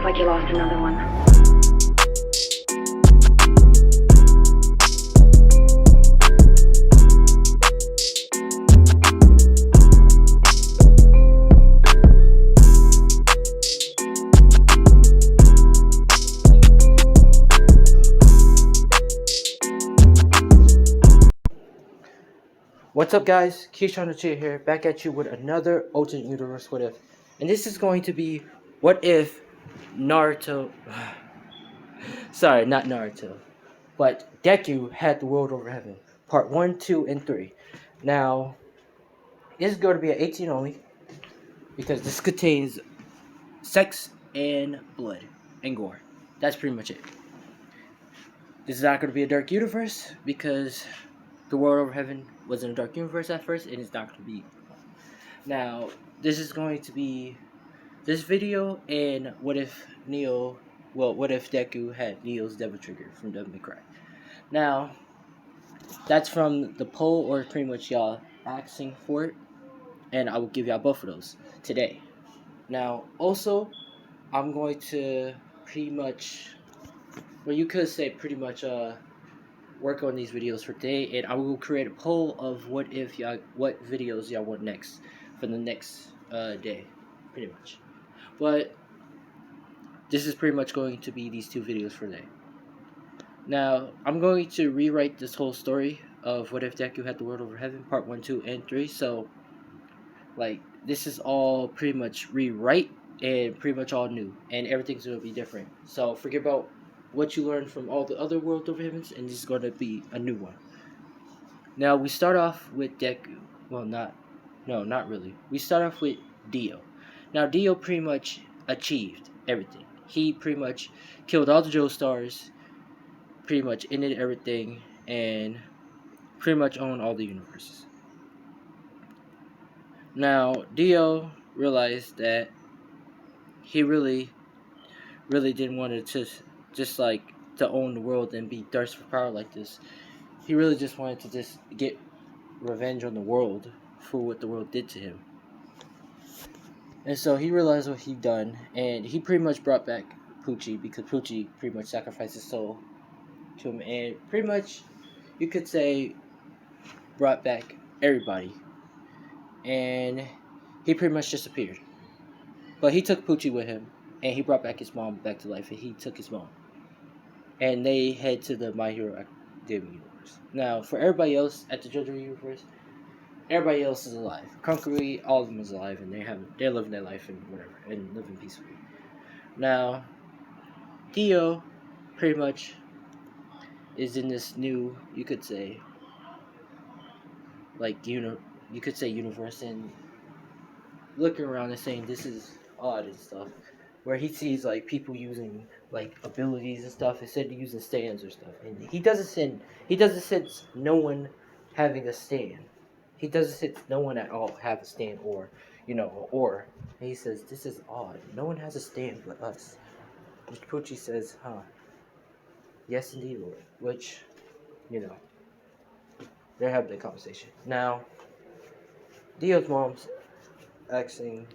like you lost another one. What's up, guys? Keyshawn the Cheat here, back at you with another alternate universe what if. And this is going to be what if Naruto. Sorry, not Naruto. But Deku had the world over heaven. Part 1, 2, and 3. Now, this is going to be an 18 only. Because this contains sex and blood and gore. That's pretty much it. This is not going to be a dark universe because the world over heaven was in a dark universe at first, and it's not going to be. Now, this is going to be this video and what if Deku had Neo's Devil Trigger from Devil May Cry. Now, that's from the poll, or pretty much y'all asking for it, and I will give y'all both of those today. Now, also, I'm going to pretty much, well, you could say pretty much work on these videos for today, and I will create a poll of what videos y'all want next for the next day, pretty much. But this is pretty much going to be these two videos for today. Now, I'm going to rewrite this whole story of what if Deku had the world over heaven, part 1, 2, and 3. So, like, this is all pretty much rewrite and pretty much all new, and everything's going to be different. So, forget about what you learned from all the other world over heavens, and this is going to be a new one. Now, we start off with Deku. Well, not really. We start off with Dio. Now, Dio pretty much achieved everything. He pretty much killed all the Joestars, pretty much ended everything, and pretty much owned all the universes. Now, Dio realized that he really didn't want to just like to own the world and be thirsty for power like this. He really just wanted to just get revenge on the world for what the world did to him. And so he realized what he'd done, and he pretty much brought back Pucci, because Pucci pretty much sacrificed his soul to him, and pretty much, you could say, brought back everybody. And he pretty much disappeared. But he took Pucci with him, and he brought back his mom back to life, and he took his mom. And they head to the My Hero Academia universe. Now, for everybody else at the JoJo universe, everybody else is alive. Concretely, all of them is alive, and they're living their life and whatever, and living peacefully. Now, Dio pretty much is in this new, you could say, like you could say universe, and looking around and saying this is odd and stuff, where he sees like people using like abilities and stuff instead of using stands or stuff, and he doesn't sense no one having a stand. He doesn't sense no one at all have a stand, or or and he says this is odd. No one has a stand but us. Which Pucci says, huh? Yes, indeed, Lord. Which, they're having a conversation. Now, Dio's mom's not saying,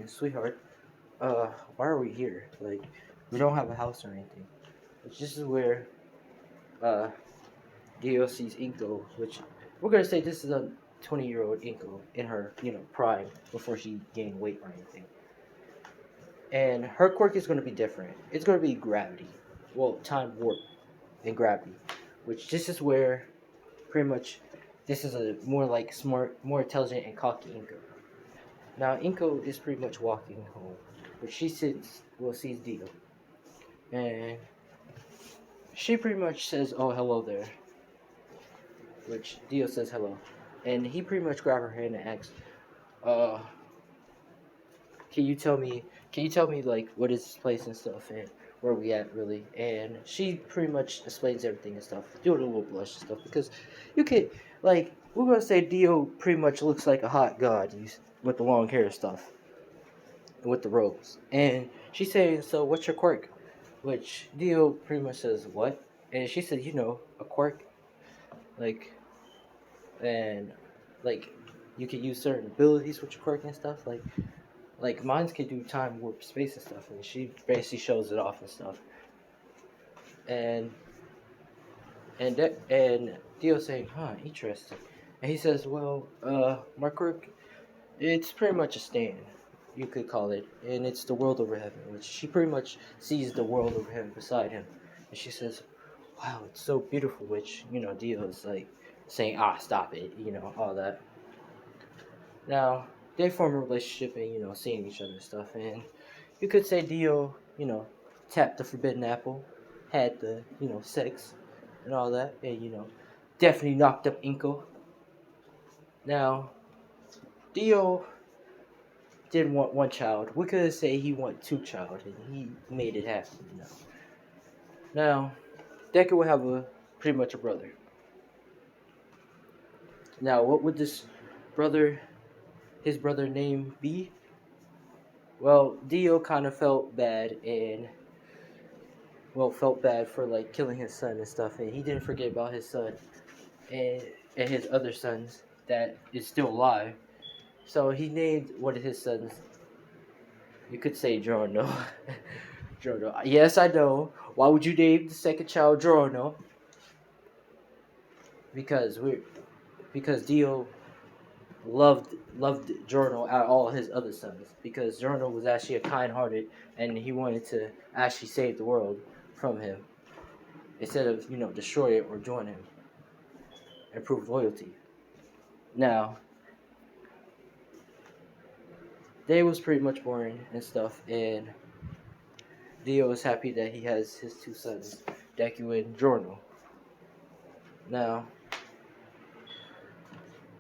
sweetheart, why are we here? Like, we don't have a house or anything. Which this is where, Dio sees Inko, which, we're gonna say this is a 20-year-old Inko in her, prime, before she gained weight or anything. And her quirk is gonna be different. It's gonna be gravity. Well, time warp and gravity. Which this is where, pretty much, this is a more like smart, more intelligent and cocky Inko. Now, Inko is pretty much walking home, but she sees Dio. And she pretty much says, oh, hello there. Which Dio says hello. And he pretty much grabs her hand and asks, can you tell me like what is this place and stuff and where we at really? And she pretty much explains everything and stuff, doing a little blush and stuff, because you could, like, we're gonna say Dio pretty much looks like a hot god with the long hair and stuff, with the robes. And she's saying, so what's your quirk? Which Dio pretty much says, what? And she said, a quirk, like, and like you can use certain abilities with your quirk and stuff, like like mines can do time warp space and stuff, and she basically shows it off and stuff. And and Dio's saying, huh, interesting. And he says, well, my quirk, it's pretty much a stand, you could call it, and it's the world over heaven, which she pretty much sees the world over heaven beside him. And she says, wow, it's so beautiful, which, Dio's like saying, stop it, all that. Now, they form a relationship and, seeing each other and stuff, and you could say Dio, tapped the forbidden apple, had the, sex and all that, and, definitely knocked up Inko. Now, Dio didn't want one child. We could say he wanted two child, and he made it happen, Now, Deku would have pretty much a brother. Now, what would his brother name be? Well, Dio kind of felt bad felt bad for like killing his son and stuff, and he didn't forget about his son and his other sons that is still alive. So he named one of his sons. You could say Giorno. Giorno. Yes, I know. Why would you name the second child Giorno? Because Dio loved Giorno out of all his other sons, because Giorno was actually a kind-hearted, and he wanted to actually save the world from him instead of destroy it or join him and prove loyalty. Now, day was pretty much boring and stuff, and Dio is happy that he has his two sons, Deku and Giorno. Now,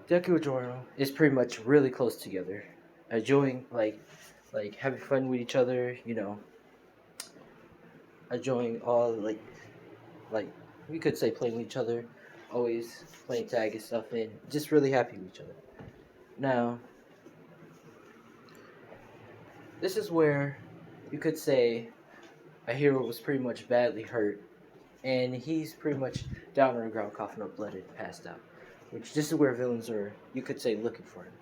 Deku and Giorno is pretty much really close together, enjoying like having fun with each other, enjoying all like we could say playing with each other, always playing tag and stuff, and just really happy with each other. Now, this is where you could say a hero was pretty much badly hurt, and he's pretty much down on the ground, coughing up blood and passed out. Which this is where villains are, you could say, looking for him.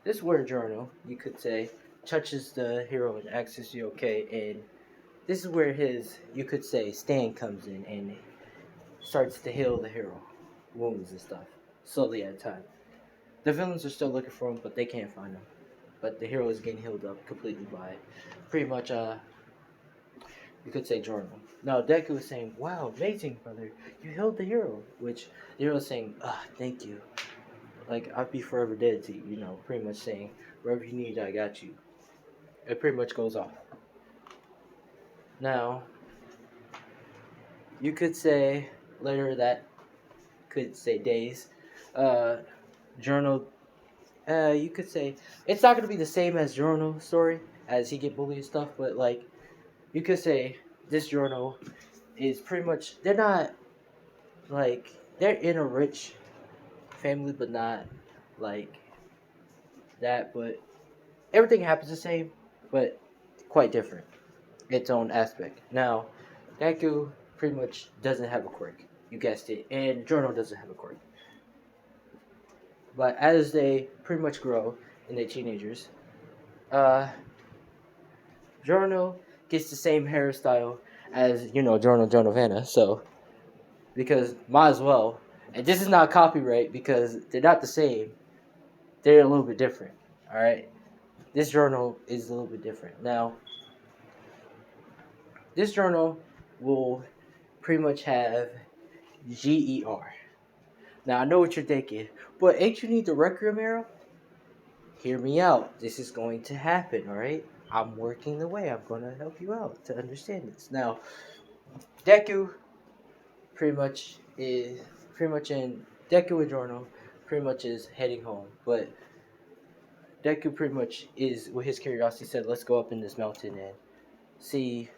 This is where Giorno, you could say, touches the hero and asks is he okay, and this is where his, you could say, stand comes in and starts to heal the hero wounds and stuff, slowly at a time. The villains are still looking for him, but they can't find him. But the hero is getting healed up completely by pretty much you could say Giorno. Now Deku is saying, wow, amazing, brother, you healed the hero, which the hero is saying, thank you. Like, I'd be forever dead to you, pretty much saying, wherever you need, I got you. It pretty much goes off. Now, you could say later that, could say days, Giorno, you could say, it's not going to be the same as Giorno's story, as he get bullied and stuff, but like, you could say this Giorno is pretty much, they're not, like, they're in a rich family, but not like that, but everything happens the same, but quite different, its own aspect. Now, Deku pretty much doesn't have a quirk, you guessed it, and Giorno doesn't have a quirk. But as they pretty much grow and they're teenagers, Giorno gets the same hairstyle as, Giorno Giornovana, so, because might as well. And this is not copyright because they're not the same. They're a little bit different, alright? This Giorno is a little bit different. Now, this Giorno will pretty much have GER. Now, I know what you're thinking, but ain't you need the Requiem arrow? Hear me out. This is going to happen, alright? I'm working the way. I'm going to help you out to understand this. Now, Deku pretty much in Deku and Giorno pretty much is heading home, but Deku pretty much is, with his curiosity, said, let's go up in this mountain and see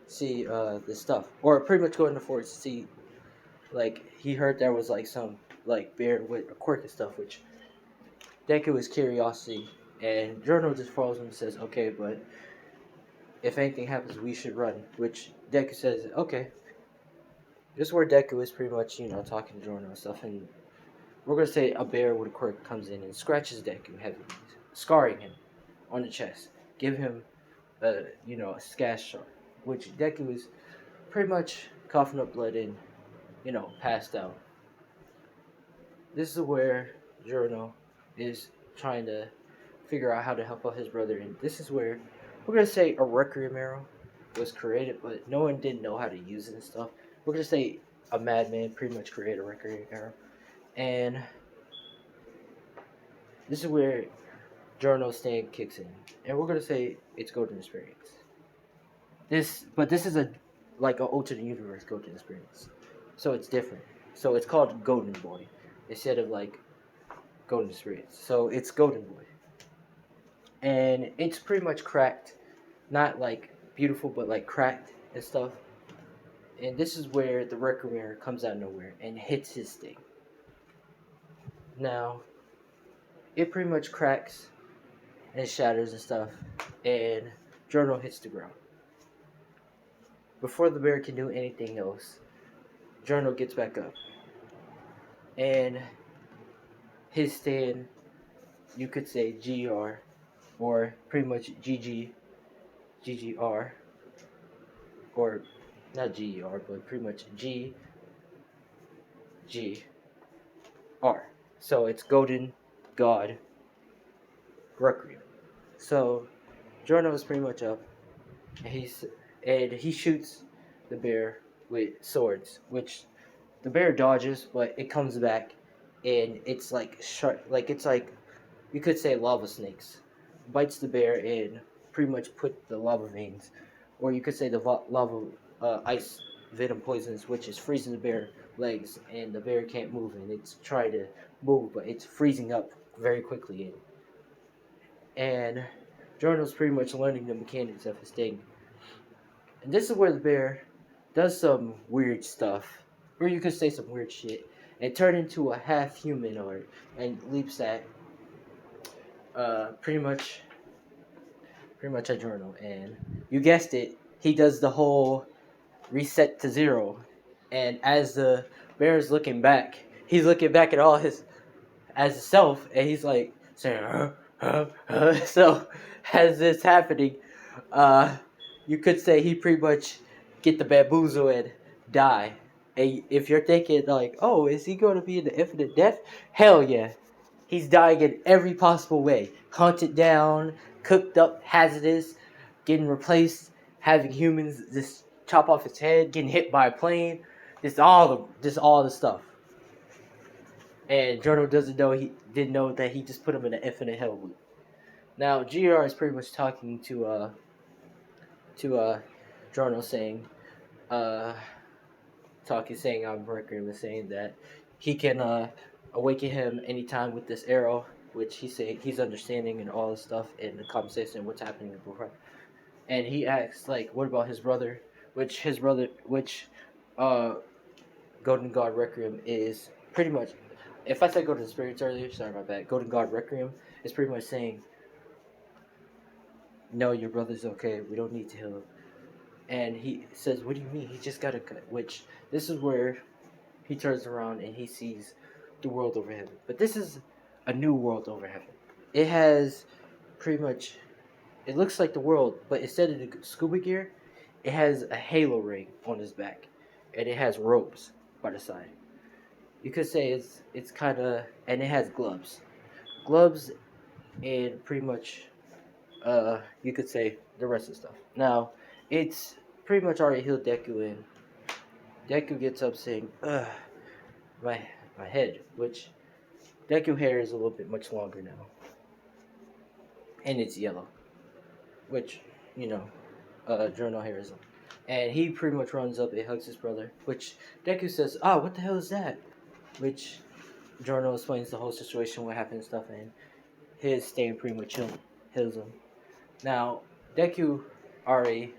this stuff, or pretty much go in the forest to see, like, he heard there was like some like bear with a quirk and stuff, which Deku is curiosity, and Giorno just follows him and says, okay, but if anything happens, we should run, which Deku says, okay. This is where Deku is pretty much, talking to Giorno and stuff, and we're going to say a bear with a quirk comes in and scratches Deku heavily, scarring him. on the chest. Give him a a scash shot, which Deku is pretty much coughing up blood and passed out. This is where Giorno is trying to figure out how to help out his brother, and this is where we're gonna say a requiem arrow was created, but no one didn't know how to use it and stuff. We're gonna say a madman pretty much created a requiem arrow, and this is where Giorno's stand kicks in, and we're gonna say it's golden experience. This is a like an alternate universe golden experience, so it's different. So it's called Golden Boy instead of like golden experience. So it's Golden Boy, and it's pretty much cracked, not like beautiful, but like cracked and stuff. And this is where the Requiem comes out of nowhere and hits his thing. Now, it pretty much cracks and shatters and stuff, and Giorno hits the ground. Before the bear can do anything else, Giorno gets back up, and his stand, you could say GR, or pretty much GGR, or not GER, but pretty much GGR. So it's Golden God Requiem. So Giorno is pretty much up, and he shoots the bear with swords, which the bear dodges, but it comes back, and it's like sharp, like it's like you could say lava snakes, bites the bear and pretty much put the lava veins, or you could say the lava ice venom poisons, which is freezing the bear legs, and the bear can't move, and it's trying to move, but it's freezing up very quickly, and Giorno's pretty much learning the mechanics of his thing. And this is where the bear does some weird stuff, or you could say some weird shit, and turn into a half humanoid and leaps at pretty much at Giorno. And you guessed it, he does the whole reset to zero. And as the bear is looking back, he's looking back at all his as himself, and he's like saying, So as this happening, you could say he pretty much get the bamboozle and die. And if you're thinking like, oh, is he going to be in the infinite death? Hell yeah. He's dying in every possible way. Hunted down, cooked up, hazardous, getting replaced, having humans just chop off his head, getting hit by a plane, just all the stuff. And Jorno didn't know that he just put him in an infinite hell loop. Now GR is pretty much talking to Jorno saying, saying I'm Requiem, saying that he can awaken him anytime with this arrow, which he's understanding and all this stuff in the conversation what's happening before. And he asks like, what about his brother? Which Golden God Requiem is pretty much. If I said Golden Spirits earlier, sorry about that. Golden God Requiem is pretty much saying, no, your brother's okay. We don't need to heal him. And he says, what do you mean? He just got a cut. Which, this is where he turns around and he sees the world over heaven. But this is a new world over heaven. It has pretty much, it looks like the world, but instead of the scuba gear, it has a halo ring on his back. And it has ropes by the side. You could say it's kind of, and it has gloves. Gloves and pretty much, you could say the rest of the stuff. Now, it's pretty much already healed Deku, and Deku gets up saying, ugh, my head, which Deku hair is a little bit much longer now. And it's yellow, which, Journal hair is. And he pretty much runs up and hugs his brother, which Deku says, what the hell is that? Which Journal explains the whole situation, what happened and stuff, and his stand pretty much heals him. Now, Deku already,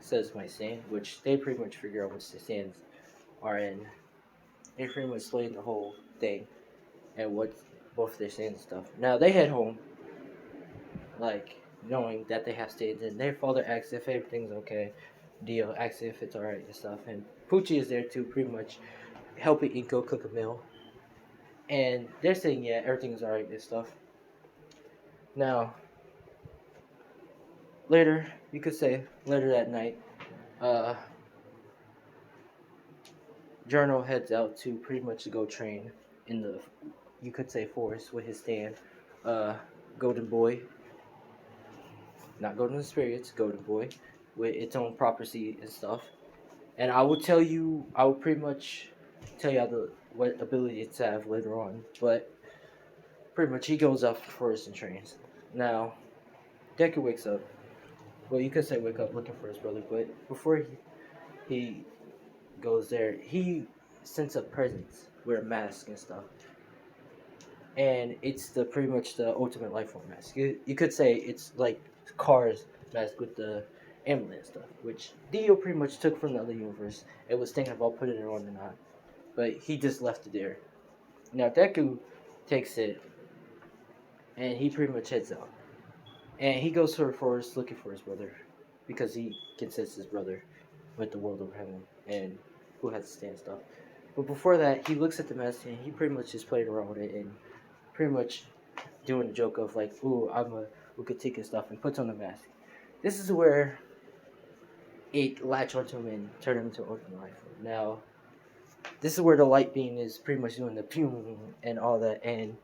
says my stand, which they pretty much figure out what the stands are in. They pretty much explain the whole thing and what both their stands and stuff. Now, they head home, knowing that they have stands, and their father asks if everything's okay. Dio asks if it's alright and stuff, and Poochie is there too, pretty much helping Inko cook a meal. And they're saying, yeah, everything's alright and stuff. Now, later, you could say later that night, Journal heads out to pretty much go train in the, you could say, forest with his stand, uh, Golden Boy, not Golden Spirits, Golden Boy, with its own property and stuff. And I will tell you, I will pretty much tell you what ability it's have later on, but pretty much he goes up first and trains. Now, Deku wakes up. Well, you could say wake up looking for his brother, but before he goes there, he sends a presence with a mask and stuff. And it's the pretty much the ultimate life form mask. You could say it's like Cars mask with the ambulance stuff, which Dio pretty much took from the other universe and was thinking about putting it on or not. But he just left it there. Now Deku takes it and he pretty much heads out. And he goes to the forest looking for his brother because he considers his brother with the world over heaven and who has to stand stuff. But before that, he looks at the mask and he pretty much just played around with it and pretty much doing a joke of like, "Ooh, I'm a Ukatik and stuff," and puts on the mask. This is where it latch onto him and turn him into ultimate life. Now, this is where the light beam is pretty much doing the pew and all that, and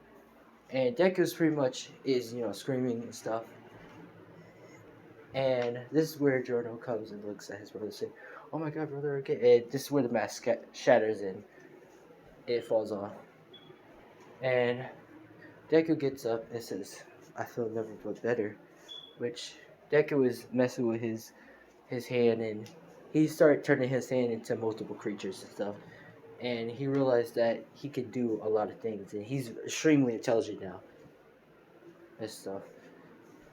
Deku's pretty much is screaming and stuff. And this is where Jordan comes and looks at his brother and says, "Oh my God, brother!" Okay, and this is where the mask shatters and it falls off. And Deku gets up and says, "I feel never but better," which Deku is messing with his hand, and he started turning his hand into multiple creatures and stuff. And he realized that he can do a lot of things, and he's extremely intelligent now and stuff.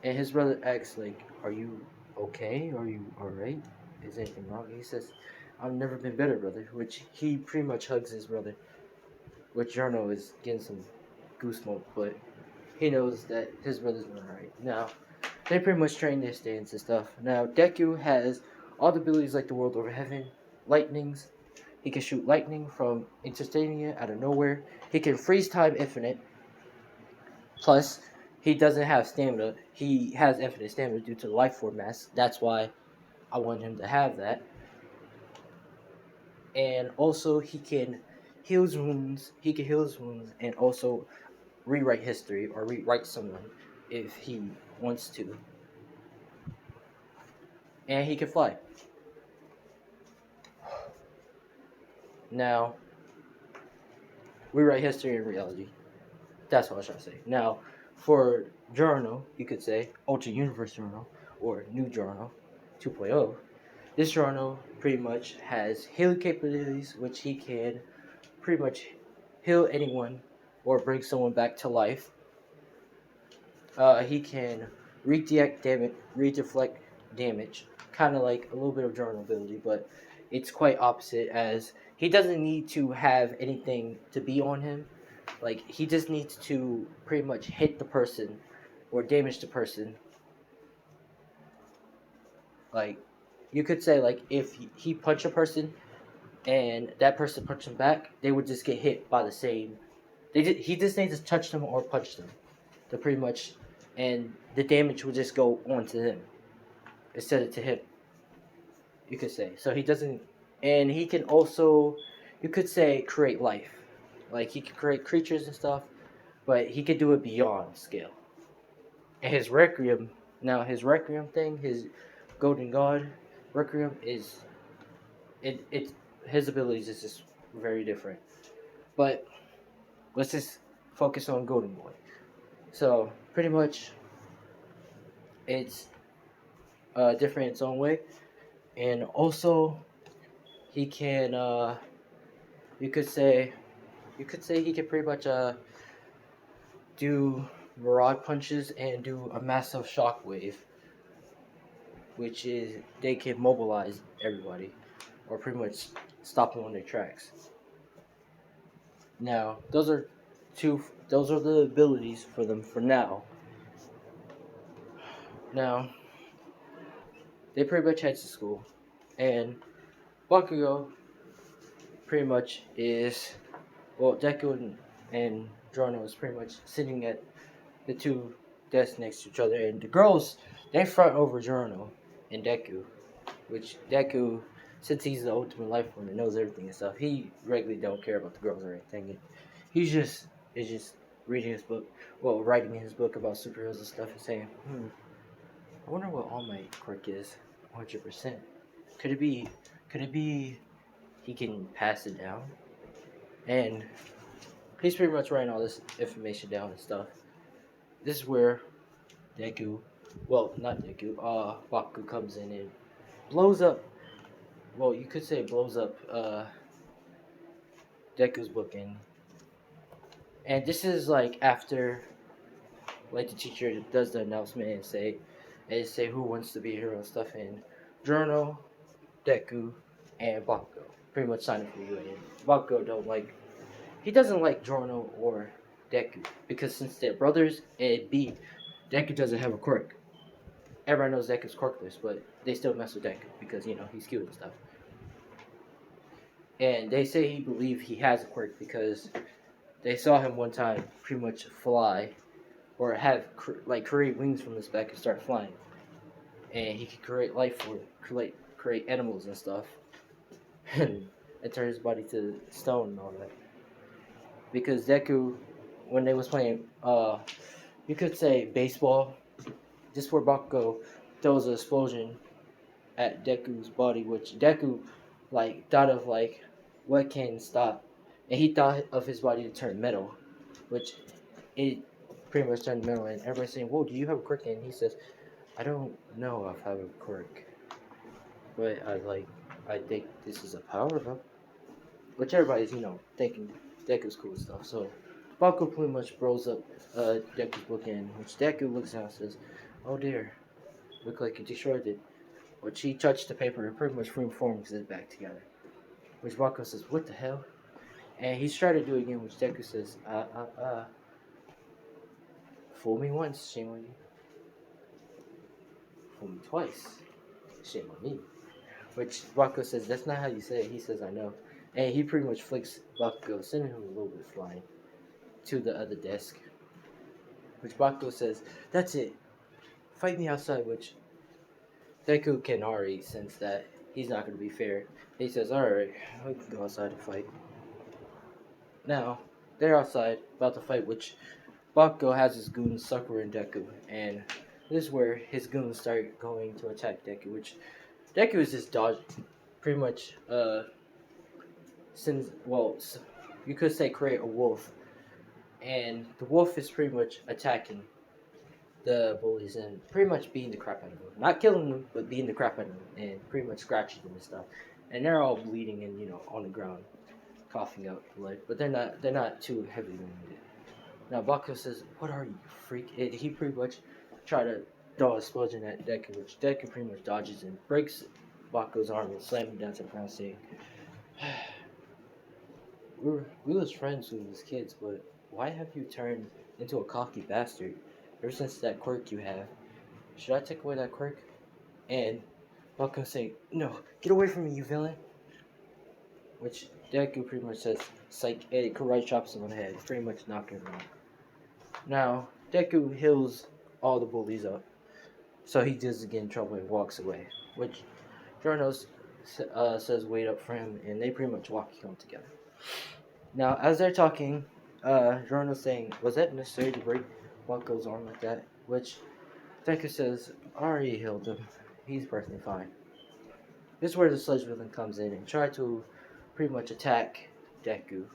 And his brother asks, like, "Are you okay? Are you alright? Is anything wrong?" And he says, "I've never been better, brother," which he pretty much hugs his brother, which Jarno is getting some goosebumps, but he knows that his brother's doing alright. Now, they pretty much train their stands and stuff. Now, Deku has all the abilities like the world over heaven, lightnings. He can shoot lightning from instantaneous out of nowhere. He can freeze time infinite. Plus, he doesn't have stamina. He has infinite stamina due to the life form mask. That's why I want him to have that. And also, he can heal his wounds. He can heal his wounds and also rewrite history or rewrite someone if he wants to. And he can fly. Now, rewrite history and reality. That's what I was trying to say. Now, for Journal, you could say Ultra Universe Journal or New Journal 2.0. This Journal pretty much has healing capabilities, which he can pretty much heal anyone or bring someone back to life. He can redeflect damage, kind of like a little bit of Journal ability, but it's quite opposite as he doesn't need to have anything to be on him. Like, he just needs to pretty much hit the person or damage the person. Like, you could say, like, if he punched a person and that person punched him back, they would just get hit by the same. He just needs to touch them or punch them. To pretty much, and the damage will just go on to him instead of to him. You could say. So he doesn't, and he can also, you could say, create life. Like, he can create creatures and stuff, but he could do it beyond scale. And his Requiem, now his Requiem thing, his Golden God Requiem is, it his abilities is just very different. But let's just focus on Golden Boy. So pretty much, it's different in its own way, and also he can you could say he can pretty much do mirage punches and do a massive shockwave, which is they can mobilize everybody or pretty much stop them on their tracks. Now, those are the abilities for them for now. Now, they pretty much head to school, and Bakugo pretty much is, well, Deku and Drono is pretty much sitting at the two desk next to each other, and the girls they front over Giorno and Deku, which Deku, since he's the ultimate life form and knows everything and stuff, he regularly don't care about the girls or anything. And he's just is just reading his book, well, writing his book about superheroes and stuff, and saying, I wonder what All Might quirk is, 100%. Could it be? Could it be? He can pass it down, and he's pretty much writing all this information down and stuff. This is where Deku, well, not Deku, Bakugo comes in and blows up. Well, you could say blows up Deku's book, and this is like after, like the teacher does the announcement and say who wants to be a hero and stuff, and Journal, Deku, and Bakugo pretty much sign up for you. And Bakugo he doesn't like Journal or Deku because since they're brothers, and B, Deku doesn't have a quirk. Everyone knows Deku's quirkless, but they still mess with Deku because he's cute and stuff. And they say he believe he has a quirk because they saw him one time pretty much fly, or have create wings from his back and start flying, and he could create life for create animals and stuff, and turn his body to stone and all that. Because Deku, when they was playing, you could say baseball. This where Bakugo throws an explosion at Deku's body, which Deku thought of what can stop, and he thought of his body to turn metal, which it pretty much turned metal. And everybody's saying, "Whoa, do you have a quirk?" And he says, "I don't know if I have a quirk, but I think this is a power up." Which everybody's thinking Deku's cool and stuff. So Bakugo pretty much blows up Deku's book, in which Deku looks out and says, "Oh dear, look like you destroyed it." Which he touched the paper and pretty much reforms it back together. Which Bakugo says, "What the hell?" And he's trying to do it again, which Deku says, fool me once, shame on you. Fool me twice, shame on me." Which Bakugo says, "That's not how you say it." He says, "I know." And he pretty much flicks Bakugo, sending him a little bit flying to the other desk. Which Bakugo says, "That's it. Fight me outside," which Deku can already sense that he's not going to be fair. He says, "Alright, we can go outside and fight." Now, they're outside, about to fight, which Bakugo has his goons suckering Deku. And this is where his goons start going to attack Deku, which Deku is just dodging. Pretty much, you could say create a wolf. And the wolf is pretty much attacking the bullies and pretty much beating the crap out of them. Not killing them, but beating the crap out of them and pretty much scratching them and stuff. And they're all bleeding and on the ground, coughing out blood. But they're not too heavily wounded. Now Bakugo says, "What are you, freak?" He pretty much tried to throw an explosion at Deku, which Deku pretty much dodges and breaks Bakugo's arm and slams him down to the ground, saying, we was friends when we was kids, but why have you turned into a cocky bastard ever since that quirk you have? Should I take away that quirk?" And Bakugo saying, "No, get away from me, you villain." Which Deku pretty much says, "Psych," and karate chops him on the head, pretty much knocking him out. Now, Deku heals all the bullies up, so he doesn't get in trouble and walks away. Which Jornos says wait up for him, and they pretty much walk home together. Now, as they're talking, Jorno's saying, "Was that necessary to break Bakugo's arm like that?" Which Deku says, "I already healed him. He's perfectly fine." This is where the Sludge villain comes in and try to pretty much attack Deku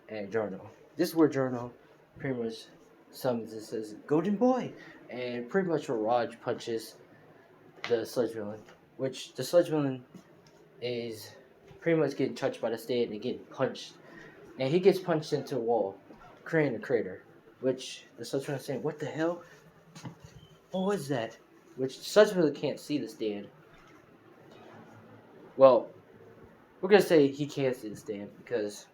and Jorno. This is where Jorno pretty much summons and says, "Golden Boy!" And pretty much Raj punches the Sludge villain, which the Sludge villain is pretty much getting touched by the stand and getting punched. And he gets punched into a wall, creating a crater, which the Sludge villain is saying, "What the hell? What was that?" Which the Sludge villain can't see the stand. Well, we're going to say he can't see the stand because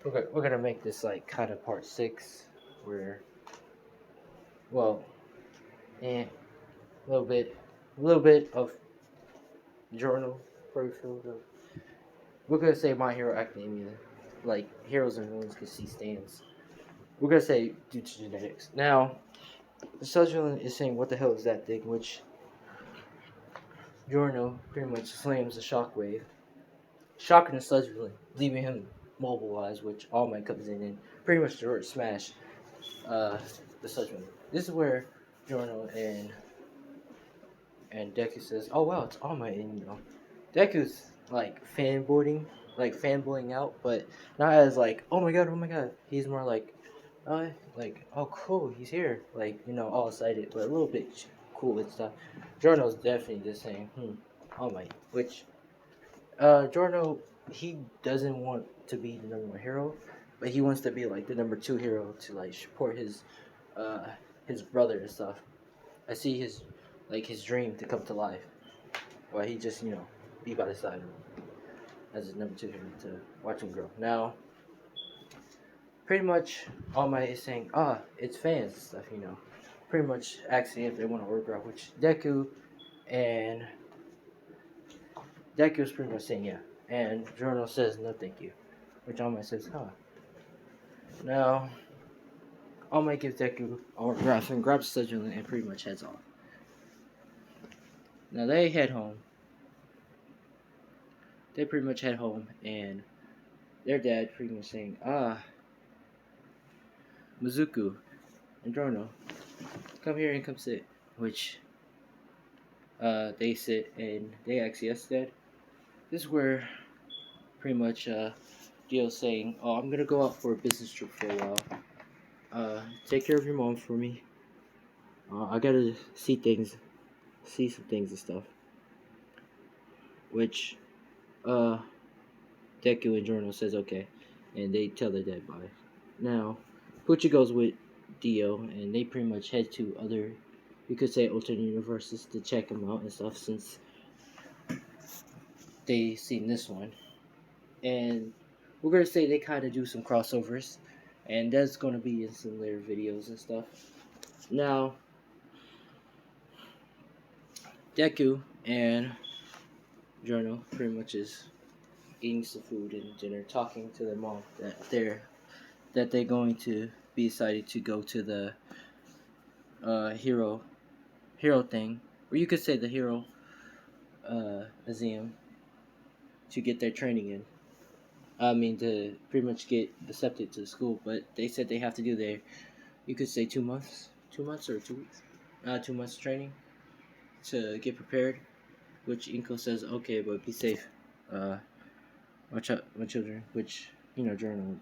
we're going to make this kind of part 6 where, a little bit of journal proof. We're going to say My Hero Academia, heroes and villains can see stands. We're going to say due to genetics. Now, The Sludge villain is saying, "What the hell is that thing?" Which Giorno pretty much slams a shockwave, shocking the Sludge villain, leaving him mobilized. Which All Might comes in and pretty much smash uh, the Sludge villain. This is where Giorno and Deku says, "Oh wow, it's All Might," and Deku's like fanboying out, but not as like, oh my god. He's more like, oh cool, he's here, like all excited, but a little bit cool and stuff. Giorno's definitely just saying, All Might, which Giorno, he doesn't want to be the number one hero, but he wants to be like the number two hero to like support his brother and stuff. I see his dream to come to life. While he just, be by the side as his number two hero to watch him grow. Now, pretty much All Might is saying, it's fans and stuff, Pretty much asking if they want to autograph, which and Deku's pretty much saying yeah. And Giorno says no thank you. Which All Might says, Now, All Might gives Deku an autograph and grabs Sludge and pretty much heads off. Now they head home. They pretty much head home, and their dad pretty much saying, Mizuku and Giorno, come here and come sit. Which, they sit, and they ask, yes, Dad? This is where, pretty much, Dio's saying, I'm gonna go out for a business trip for a while. Take care of your mom for me. I gotta see some things and stuff. Which, Deku and Giorno says okay, and they tell their dad bye. Now, Pucci goes with Dio, and they pretty much head to other, you could say, alternate universes to check them out and stuff, since they seen this one. And we're gonna say they kind of do some crossovers, and that's gonna be in some later videos and stuff. Now, Deku and Giorno pretty much is eating some food and dinner, talking to their mom that they're going to be excited to go to the hero thing, or you could say the hero museum, to get their training in. I mean, to pretty much get accepted to the school, but they said they have to do their, you could say 2 months, 2 months or 2 weeks, 2 months training to get prepared. Which Inko says okay, but be safe. Watch out, my children. Which Journal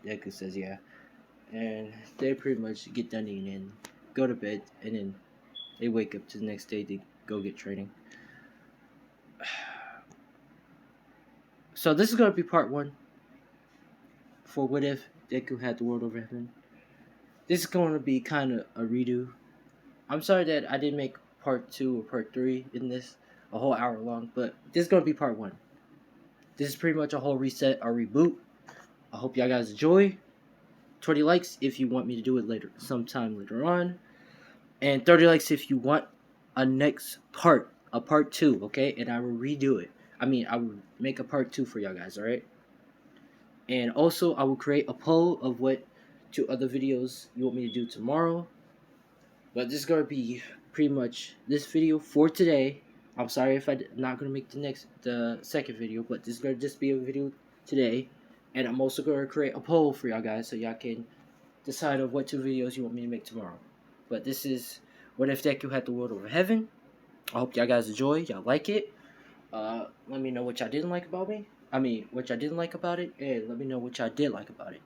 Deku says yeah, and they pretty much get done eating and go to bed, and then they wake up to the next day to go get training. So this is gonna be part 1 for What If Deku Had the World Over Heaven. This is going to be kind of a redo. I'm sorry that I didn't make part 2 or part 3 in this, a whole hour long, but this is going to be part 1. This is pretty much a whole reset, a reboot. I hope y'all guys enjoy. 20 likes if you want me to do it sometime later on. And 30 likes if you want a next part, a part 2, okay? And I will redo it. I will make a part 2 for y'all guys, alright? And also, I will create a poll of what 2 other videos you want me to do tomorrow. But this is going to be pretty much this video for today. I'm sorry if I'm not going to make the second video, but this is going to just be a video today. And I'm also going to create a poll for y'all guys so y'all can decide on what 2 videos you want me to make tomorrow. But this is What If Deku Had the World Over Heaven. I hope y'all guys enjoy. Y'all like it. Let me know what y'all didn't like about me. What y'all didn't like about it. And let me know what y'all did like about it.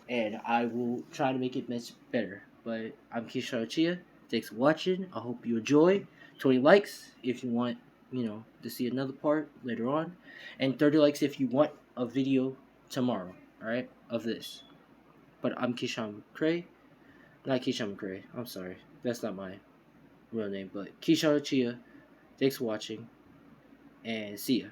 And I will try to make it much better. But I'm Kisha Chia. Thanks for watching. I hope you enjoy. 20 likes if you want, to see another part later on. And 30 likes if you want a video tomorrow, alright, of this. But I'm Keyshawn McCrae. Not Keyshawn McCrae. I'm sorry. That's not my real name. But Keyshawn Chia. Thanks for watching. And see ya.